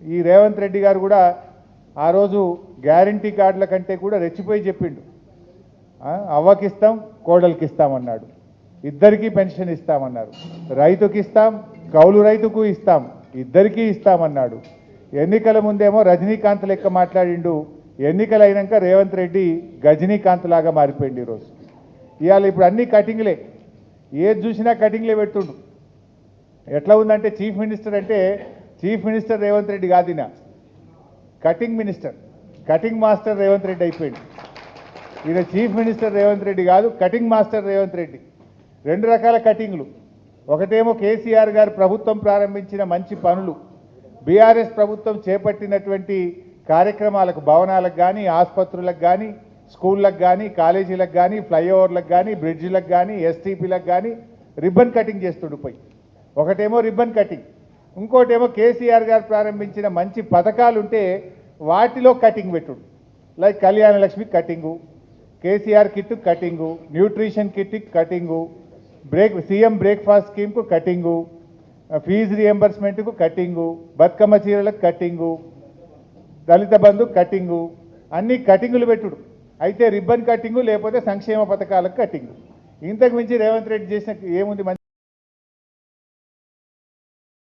ఈ రేవంత్ రెడ్డి గారు కూడా ఆ రోజు గ్యారంటీ కార్డుల కంటే కూడా రెచ్చిపోయి చెప్పిండు. అవ్వకిస్తాం, కోడలికి ఇస్తామన్నాడు, ఇద్దరికీ పెన్షన్ ఇస్తామన్నారు, రైతుకి ఇస్తాం, కౌలు రైతుకు ఇస్తాం, ఇద్దరికీ ఇస్తామన్నాడు. ఎన్నికల ముందేమో రజనీకాంత్ లెక్క మాట్లాడిండు, ఎన్నికలు అయినాక రేవంత్ రెడ్డి గజనీకాంత్ లాగా మారిపోయింది. ఈరోజు ఇవాళ ఇప్పుడు అన్ని కటింగ్లే, ఏది చూసినా కటింగ్లే పెడుతుండు. ఎట్లా ఉందంటే చీఫ్ మినిస్టర్ అంటే చీఫ్ మినిస్టర్ రేవంత్ రెడ్డి కాదినా, cutting minister, cutting master Revanth Reddy అయిపోయింది. ఈయన చీఫ్ మినిస్టర్ రేవంత్ రెడ్డి కాదు, కటింగ్ మాస్టర్ రేవంత్ రెడ్డి. రెండు రకాల కటింగ్లు. ఒకటేమో కేసీఆర్ గారు ప్రభుత్వం ప్రారంభించిన మంచి పనులు, బీఆర్ఎస్ ప్రభుత్వం చేపట్టినటువంటి కార్యక్రమాలకు, భవనాలకు కానీ, ఆసుపత్రులకు కానీ, స్కూళ్ళకు కానీ, కాలేజీలకు కానీ, ఫ్లైఓవర్లకు కానీ, బ్రిడ్జిలకు కానీ, ఎస్టీపీలకు కానీ రిబ్బన్ కటింగ్ చేస్తుండిపోయి. ఒకటేమో రిబ్బన్ కటింగ్, ఇంకోటేమో కేసీఆర్ గారు ప్రారంభించిన మంచి పథకాలు ఉంటే వాటిలో కటింగ్ పెట్టుడు. Like Kalyana Lakshmi cutting, KCR kit cutting, nutrition kit cutting, CM breakfast స్కీమ్కు కటింగు, ఫీజు రియంబర్స్మెంట్కు కటింగు, బతుకమ్మ చీరలకు కటింగు, దళిత బంధు కటింగు, అన్ని కటింగులు పెట్టుడు. అయితే రిబ్బన్ కటింగు లేకపోతే సంక్షేమ పథకాలకు కటింగు. ఇంతకు మించి రేవంత్ రెడ్డి చేసిన ఏముంది?